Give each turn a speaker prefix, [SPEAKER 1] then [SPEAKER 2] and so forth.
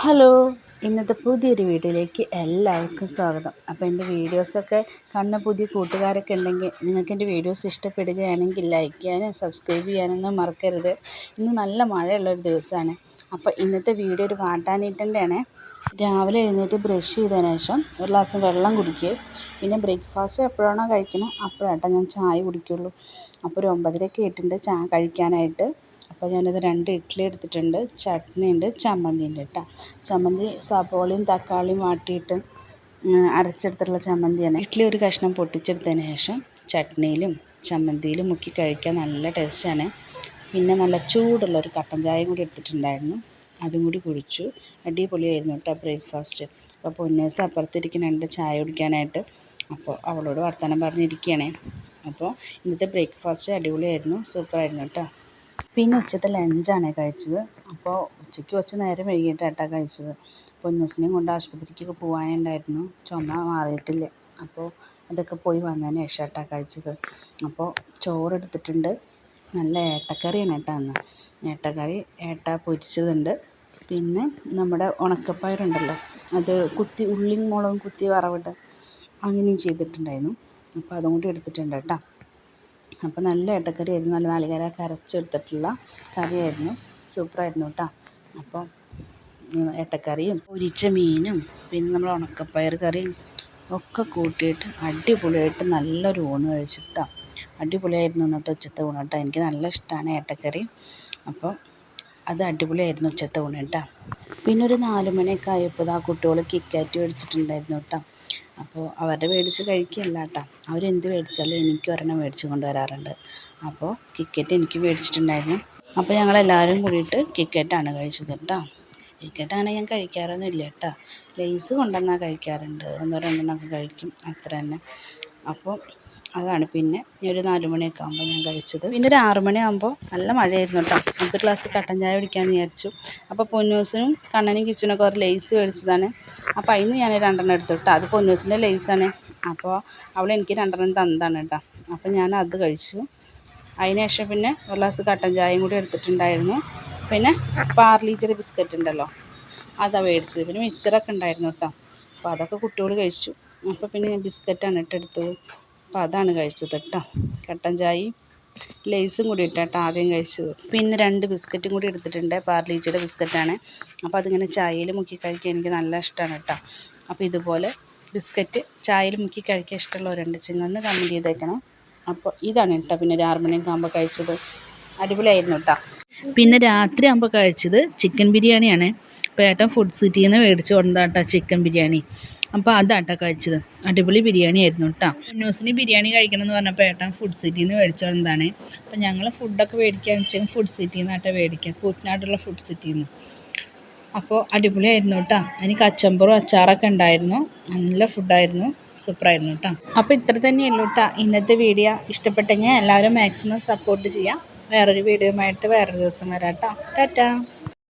[SPEAKER 1] Hello, ഇന്നത്തെ പുതിയൊരു വീഡിയോയിലേക്ക് എല്ലാവർക്കും സ്വാഗതം. അപ്പോൾ എൻ്റെ വീഡിയോസൊക്കെ കാണുന്ന പുതിയ കൂട്ടുകാരൊക്കെ ഉണ്ടെങ്കിൽ നിങ്ങൾക്ക് എൻ്റെ വീഡിയോസ് ഇഷ്ടപ്പെടുകയാണെങ്കിൽ ലൈക്ക് ചെയ്യാനും സബ്സ്ക്രൈബ് ചെയ്യാനൊന്നും മറക്കരുത്. ഇന്ന് നല്ല മഴയുള്ളൊരു ദിവസമാണ്. അപ്പോൾ ഇന്നത്തെ വീഡിയോ ഒരു വാട്ടാനീട്ടൻ്റെയാണ്. രാവിലെ എഴുന്നേറ്റ് ബ്രഷ് ചെയ്തതിന് ശേഷം ഒരു ഗ്ലാസ് വെള്ളം കുടിക്കുകയും പിന്നെ ബ്രേക്ക്ഫാസ്റ്റ് എപ്പോഴാണോ കഴിക്കുന്നത് അപ്പോഴാട്ടോ ഞാൻ ചായ കുടിക്കുള്ളൂ. അപ്പോൾ ഒരു 9:30 ആയിട്ടുണ്ട് ചായ കഴിക്കാനായിട്ട്. അപ്പോൾ ഞാനത് 2 ഇഡ്ഡലി എടുത്തിട്ടുണ്ട്, ചട്നി ഉണ്ട്, ചമ്മന്തി ഉണ്ട് കേട്ടോ. ചമ്മന്തി സവോളയും തക്കാളിയും വാട്ടിയിട്ട് അരച്ചെടുത്തിട്ടുള്ള ചമ്മന്തിയാണ്. ഇഡ്ഡലി ഒരു കഷ്ണം പൊട്ടിച്ചെടുത്തതിന് ശേഷം ചട്നിയിലും ചമ്മന്തിയിലും മുക്കി കഴിക്കാൻ നല്ല ടേസ്റ്റാണ്. പിന്നെ നല്ല ചൂടുള്ളൊരു കട്ടൻ ചായയും കൂടി എടുത്തിട്ടുണ്ടായിരുന്നു, അതും കൂടി കുടിച്ചു. അടിപൊളിയായിരുന്നു കേട്ടോ ബ്രേക്ക്ഫാസ്റ്റ്. അപ്പോൾ പൊന്നൂസ് അപ്പുറത്തിരിക്കുന്നുണ്ട് ചായ കുടിക്കാനായിട്ട്. അപ്പോൾ അവളോട് വർത്തമാനം പറഞ്ഞിരിക്കുകയാണേ. അപ്പോൾ ഇന്നത്തെ ബ്രേക്ക്ഫാസ്റ്റ് അടിപൊളിയായിരുന്നു, സൂപ്പറായിരുന്നു കേട്ടോ. പിന്നെ ഉച്ചത്തെ ലഞ്ചാണ് കഴിച്ചത്. അപ്പോൾ ഉച്ചയ്ക്ക് കുറച്ച് നേരം വൈകിട്ടാണ് കഴിച്ചത്. പൊന്നൂസിനെയും കൊണ്ട് ആശുപത്രിക്കൊക്കെ പോകാനുണ്ടായിരുന്നു, ചുമ മാറിയിട്ടില്ല. അപ്പോൾ അതൊക്കെ പോയി വന്നതിന് ശേഷമായിട്ടാണ് കഴിച്ചത്. അപ്പോൾ ചോറെടുത്തിട്ടുണ്ട്, നല്ല ഏട്ടക്കറിയാണ് കേട്ടോ അന്ന്. ഏട്ടക്കറി ഏട്ട പൊരിച്ചതുണ്ട്. പിന്നെ നമ്മുടെ ഉണക്കപ്പയറുണ്ടല്ലോ, അത് ഉള്ളിയും മുളകും കുത്തി വറവിട്ട് അങ്ങനെയും ചെയ്തിട്ടുണ്ടായിരുന്നു. അപ്പോൾ അതും കൂടി എടുത്തിട്ടുണ്ട് കേട്ടോ. അപ്പോൾ നല്ല ഏട്ടക്കറിയായിരുന്നു, നല്ല നാളികേരമൊക്കെ അരച്ചെടുത്തിട്ടുള്ള കറിയായിരുന്നു, സൂപ്പറായിരുന്നു കേട്ടോ. അപ്പോൾ ഏട്ടക്കറിയും പൊരിച്ച മീനും പിന്നെ നമ്മൾ ഉണക്കപ്പയർ കറിയും ഒക്കെ കൂട്ടിയിട്ട് അടിപൊളിയായിട്ട് നല്ലൊരു ഊണ് കഴിച്ചിട്ടോ. അടിപൊളിയായിരുന്നു ഇന്നത്തെ ഉച്ചത്തെ ഊണ് കേട്ടോ. എനിക്ക് നല്ല ഇഷ്ടമാണ് ഏട്ടക്കറി. അപ്പോൾ അത് അടിപൊളിയായിരുന്നു ഉച്ചത്തെ ഊണ് കേട്ടോ. പിന്നെ ഒരു 4 മണിയൊക്കെ ആയപ്പോൾ ആ കുട്ടികൾ കിറ്റ്കാറ്റ് മേടിച്ചിട്ടുണ്ടായിരുന്നു കേട്ടോ. അപ്പോൾ അവരുടെ മേടിച്ച് കഴിക്കുകയല്ല കേട്ടോ, അവരെന്ത് മേടിച്ചാലും എനിക്ക് ഒരെണ്ണം മേടിച്ച് കൊണ്ടുവരാറുണ്ട്. അപ്പോൾ കിറ്റ്കാറ്റ് എനിക്ക് മേടിച്ചിട്ടുണ്ടായിരുന്നു. അപ്പോൾ ഞങ്ങളെല്ലാവരും കൂടിയിട്ട് കിറ്റ്കാറ്റാണ് കഴിച്ചത് കേട്ടോ. കിറ്റ്കാറ്റ് അങ്ങനെ ഞാൻ കഴിക്കാറൊന്നും ഇല്ല കേട്ടോ. ലേസ് കൊണ്ടുവന്നാൽ കഴിക്കാറുണ്ട്, 1-2 കഴിക്കും, അത്ര തന്നെ. അപ്പോൾ അതാണ്. പിന്നെ ഒരു 4 മണിയൊക്കെ ആകുമ്പോൾ ഞാൻ കഴിച്ചത്. പിന്നെ ഒരു 6 മണിയാകുമ്പോൾ നല്ല മഴയായിരുന്നു കേട്ടോ. നമുക്ക് ഗ്ലാസ് കട്ടൻ ചായ കുടിക്കാമെന്ന് വിചാരിച്ചു. അപ്പോൾ പൊന്നൂസിനും കണ്ണനും കിച്ചനൊക്കെ ഒരു ലേസ് മേടിച്ചതാണ്. അപ്പോൾ അതിന് ഞാൻ 2 എടുത്തു കേട്ടോ. അത് പൊന്നൂസിൻ്റെ ലേസാണ്. അപ്പോൾ അവൾ എനിക്ക് 2 തന്നതാണ് കേട്ടോ. അപ്പോൾ ഞാൻ അത് കഴിച്ചു. അതിന് ശേഷം പിന്നെ ഒരു ഗ്ലാസ് കട്ടൻ ചായയും കൂടി എടുത്തിട്ടുണ്ടായിരുന്നു. പിന്നെ പാർലീജിയുടെ ബിസ്ക്കറ്റ് ഉണ്ടല്ലോ, അതാണ് മേടിച്ചത്. പിന്നെ മിക്സറൊക്കെ ഉണ്ടായിരുന്നു കേട്ടോ. അപ്പോൾ അതൊക്കെ കുട്ടികൾ കഴിച്ചു. അപ്പോൾ പിന്നെ ഞാൻ ബിസ്ക്കറ്റാണ് ഇട്ടെടുത്തത്. അപ്പോൾ അതാണ് കഴിച്ചത് കേട്ടോ. കട്ടൻ ചായയും ലേസും കൂടി ഇട്ടാട്ടോ ആദ്യം കഴിച്ചത്. പിന്നെ 2 ബിസ്ക്കറ്റും കൂടി എടുത്തിട്ടുണ്ട്, പാർലീജിയുടെ ബിസ്ക്കറ്റാണ്. അപ്പോൾ അതിങ്ങനെ ചായയിൽ മുക്കി കഴിക്കാൻ എനിക്ക് നല്ല ഇഷ്ടമാണ് കേട്ടോ. അപ്പോൾ ഇതുപോലെ ബിസ്ക്കറ്റ് ചായയിൽ മുക്കി കഴിക്കാൻ ഇഷ്ടമുള്ളവരുണ്ടെങ്കിൽ ഒന്ന് കമൻറ്റ് ചെയ്തേക്കണം. അപ്പോൾ ഇതാണ് കേട്ടോ പിന്നെ ഒരു 6 മണിയൊക്കെ ആകുമ്പോൾ കഴിച്ചത്. അടിപൊളിയായിരുന്നു കേട്ടോ. പിന്നെ രാത്രി ആകുമ്പോൾ കഴിച്ചത് ചിക്കൻ ബിരിയാണിയാണ്. അപ്പോൾ ഏട്ടൻ ഫുഡ് സിറ്റിയിൽ നിന്ന് മേടിച്ച് കൊണ്ടാട്ടോ ചിക്കൻ ബിരിയാണി. അപ്പോൾ അതാട്ടോ കഴിച്ചത്. അടിപൊളി ബിരിയാണി ആയിരുന്നു കേട്ടോ. ന്യൂസിന് ബിരിയാണി കഴിക്കണം എന്ന് പറഞ്ഞപ്പോൾ ഏട്ടൻ ഫുഡ് സിറ്റിയിൽ നിന്ന് മേടിച്ചതാണ്. അപ്പോൾ ഞങ്ങൾ ഫുഡൊക്കെ മേടിക്കുകയെന്ന് വെച്ചാൽ ഫുഡ് സിറ്റിയിൽ നിന്നാട്ടോ മേടിക്കുക, കൂറ്റനാടുള്ള ഫുഡ് സിറ്റിയിൽ നിന്ന്. അപ്പോൾ അടിപൊളിയായിരുന്നു കേട്ടോ. അതിന് കച്ചമ്പറും അച്ചാറൊക്കെ ഉണ്ടായിരുന്നു, നല്ല ഫുഡായിരുന്നു, സൂപ്പറായിരുന്നു കേട്ടോ. അപ്പോൾ ഇത്ര തന്നെയുള്ളൂ കേട്ടോ ഇന്നത്തെ വീഡിയോ. ഇഷ്ടപ്പെട്ടെങ്കിൽ എല്ലാവരും മാക്സിമം സപ്പോർട്ട് ചെയ്യാം. വേറൊരു വീഡിയോയുമായിട്ട് വേറൊരു ദിവസം വരാം കേട്ടോ. ടാറ്റാ.